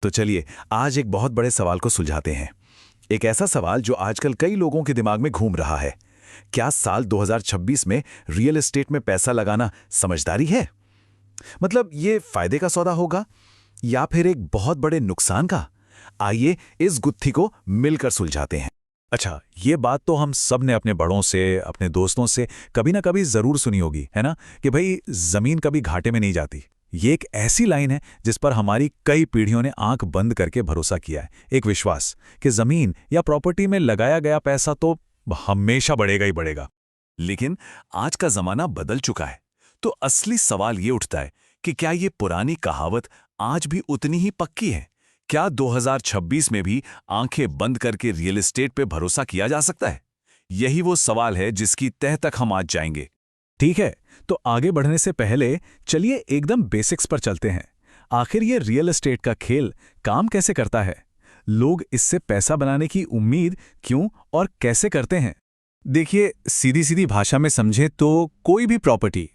तो चलिए आज एक बहुत बड़े सवाल को सुलझाते हैं। एक ऐसा सवाल जो आजकल कई लोगों के दिमाग में घूम रहा है। क्या साल 2026 में रियल एस्टेट में पैसा लगाना समझदारी है? मतलब ये फायदे का सौदा होगा या फिर एक बहुत बड़े नुकसान का? आइए इस गुत्थी को मिलकर सुलझाते हैं। अच्छा, ये बात तो हम सब ने अपने बड़ों से, अपने दोस्तों से कभी ना कभी जरूर सुनी होगी, है ना, कि भाई जमीन कभी घाटे में नहीं जाती। ये एक ऐसी लाइन है जिस पर हमारी कई पीढ़ियों ने आंख बंद करके भरोसा किया है। एक विश्वास कि जमीन या प्रॉपर्टी में लगाया गया पैसा तो हमेशा बढ़ेगा ही बढ़ेगा। लेकिन आज का जमाना बदल चुका है, तो असली सवाल ये उठता है कि क्या ये पुरानी कहावत आज भी उतनी ही पक्की है? क्या 2026 में भी आंखें बंद करके रियल एस्टेट पे भरोसा किया जा सकता है? यही वो सवाल है जिसकी तह तक हम आज जाएंगे। ठीक है, तो आगे बढ़ने से पहले चलिए एकदम बेसिक्स पर चलते हैं। आखिर ये रियल एस्टेट का खेल काम कैसे करता है? लोग इससे पैसा बनाने की उम्मीद क्यों और कैसे करते हैं? देखिए, सीधी सीधी भाषा में समझें तो कोई भी प्रॉपर्टी,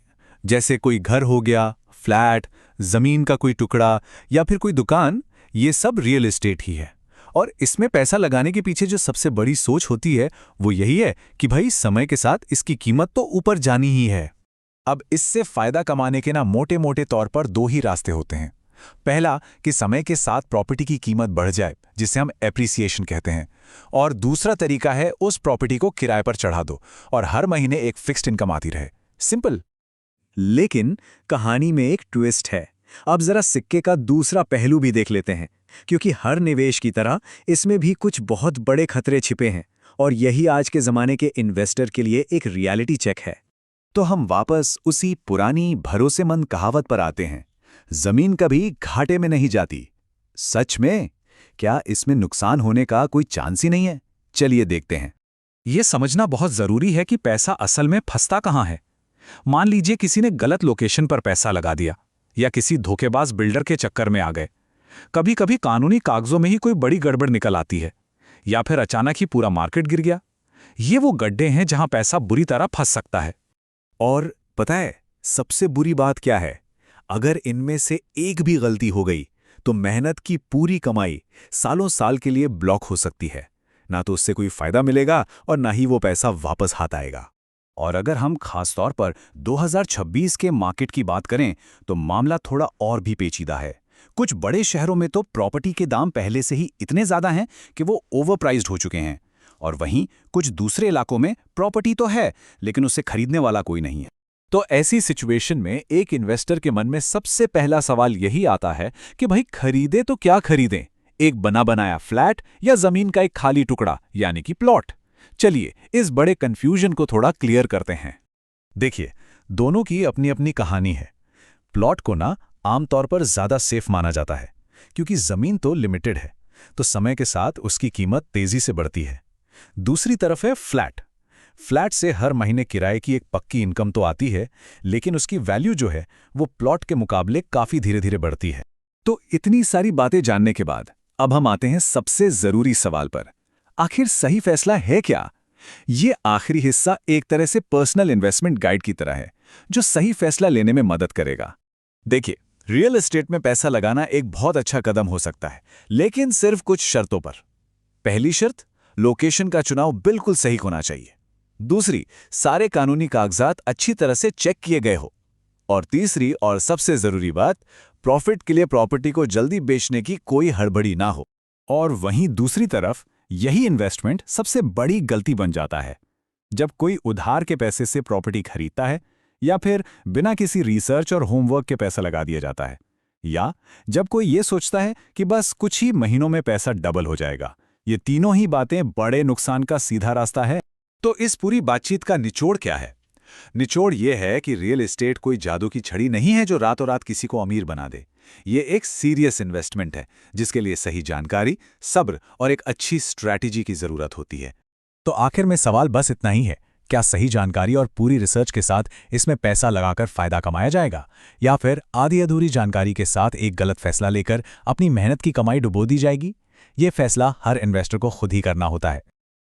जैसे कोई घर हो गया, फ्लैट, जमीन का कोई टुकड़ा या फिर कोई दुकान, ये सब रियल एस्टेट ही है। और इसमें पैसा लगाने के पीछे जो सबसे बड़ी सोच होती है वो यही है कि भाई समय के साथ इसकी कीमत तो ऊपर जानी ही है। अब इससे फायदा कमाने के ना मोटे मोटे तौर पर दो ही रास्ते होते हैं। पहला कि समय के साथ प्रॉपर्टी की कीमत बढ़ जाए, जिसे हम एप्रिसिएशन कहते हैं। और दूसरा तरीका है उस प्रॉपर्टी को किराए पर चढ़ा दो और हर महीने एक फिक्स्ड इनकम आती रहे। सिंपल। लेकिन कहानी में एक ट्विस्ट है। अब जरा सिक्के का दूसरा पहलू भी देख लेते हैं, क्योंकि हर निवेश की तरह इसमें भी कुछ बहुत बड़े खतरे छिपे हैं और यही आज के जमाने के इन्वेस्टर के लिए एक रियलिटी चेक है। तो हम वापस उसी पुरानी भरोसेमंद कहावत पर आते हैं, जमीन कभी घाटे में नहीं जाती। सच में क्या इसमें नुकसान होने का कोई चांस ही नहीं है? चलिए देखते हैं। यह समझना बहुत जरूरी है कि पैसा असल में फंसता कहां है। मान लीजिए किसी ने गलत लोकेशन पर पैसा लगा दिया या किसी धोखेबाज बिल्डर के चक्कर में आ गए। कभी कभी कानूनी कागजों में ही कोई बड़ी गड़बड़ निकल आती है या फिर अचानक ही पूरा मार्केट गिर गया। ये वो गड्ढे हैं जहां पैसा बुरी तरह फंस सकता है। और पता है सबसे बुरी बात क्या है? अगर इनमें से एक भी गलती हो गई तो मेहनत की पूरी कमाई सालों साल के लिए ब्लॉक हो सकती है। ना तो उससे कोई फायदा मिलेगा और ना ही वो पैसा वापस हाथ आएगा। और अगर हम खासतौर पर 2026 के मार्केट की बात करें तो मामला थोड़ा और भी पेचीदा है। कुछ बड़े शहरों में तो प्रॉपर्टी के दाम पहले से ही इतने ज्यादा हैं कि वो ओवरप्राइज्ड हो चुके हैं, और वहीं कुछ दूसरे इलाकों में प्रॉपर्टी तो है लेकिन उसे खरीदने वाला कोई नहीं है। तो ऐसी सिचुएशन में एक इन्वेस्टर के मन में सबसे पहला सवाल यही आता है कि भाई खरीदे तो क्या खरीदें, एक बना बनाया फ्लैट या जमीन का एक खाली टुकड़ा यानी कि प्लॉट। चलिए इस बड़े कंफ्यूजन को थोड़ा क्लियर करते हैं। देखिए, दोनों की अपनी अपनी कहानी है। प्लॉट को ना आमतौर पर ज्यादा सेफ माना जाता है क्योंकि जमीन तो लिमिटेड है, तो समय के साथ उसकी कीमत तेजी से बढ़ती है। दूसरी तरफ है फ्लैट। फ्लैट से हर महीने किराए की एक पक्की इनकम तो आती है, लेकिन उसकी वैल्यू जो है वो प्लॉट के मुकाबले काफी धीरे धीरे बढ़ती है। तो इतनी सारी बातें जानने के बाद अब हम आते हैं सबसे जरूरी सवाल पर। आखिर सही फैसला है क्या? ये आखिरी हिस्सा एक तरह से पर्सनल इन्वेस्टमेंट गाइड की तरह है, जो सही फैसला लेने में मदद करेगा। देखिए, रियल एस्टेट में पैसा लगाना एक बहुत अच्छा कदम हो सकता है, लेकिन सिर्फ कुछ शर्तों पर। पहली शर्त, लोकेशन का चुनाव बिल्कुल सही होना चाहिए। दूसरी, सारे कानूनी कागजात अच्छी तरह से चेक किए गए हो। और तीसरी और सबसे जरूरी बात, प्रॉफिट के लिए प्रॉपर्टी को जल्दी बेचने की कोई हड़बड़ी ना हो। और वहीं दूसरी तरफ यही इन्वेस्टमेंट सबसे बड़ी गलती बन जाता है जब कोई उधार के पैसे से प्रॉपर्टी खरीदता है, या फिर बिना किसी रिसर्च और होमवर्क के पैसा लगा दिया जाता है, या जब कोई ये सोचता है कि बस कुछ ही महीनों में पैसा डबल हो जाएगा। ये तीनों ही बातें बड़े नुकसान का सीधा रास्ता है। तो इस पूरी बातचीत का निचोड़ क्या है? निचोड़ ये है कि रियल एस्टेट कोई जादू की छड़ी नहीं है जो रातों रात किसी को अमीर बना दे। ये एक सीरियस इन्वेस्टमेंट है जिसके लिए सही जानकारी, सब्र और एक अच्छी स्ट्रैटेजी की जरूरत होती है। तो आखिर में सवाल बस इतना ही है, क्या सही जानकारी और पूरी रिसर्च के साथ इसमें पैसा लगाकर फायदा कमाया जाएगा, या फिर आधी अधूरी जानकारी के साथ एक गलत फैसला लेकर अपनी मेहनत की कमाई डुबो दी जाएगी? ये फैसला हर इन्वेस्टर को खुद ही करना होता है।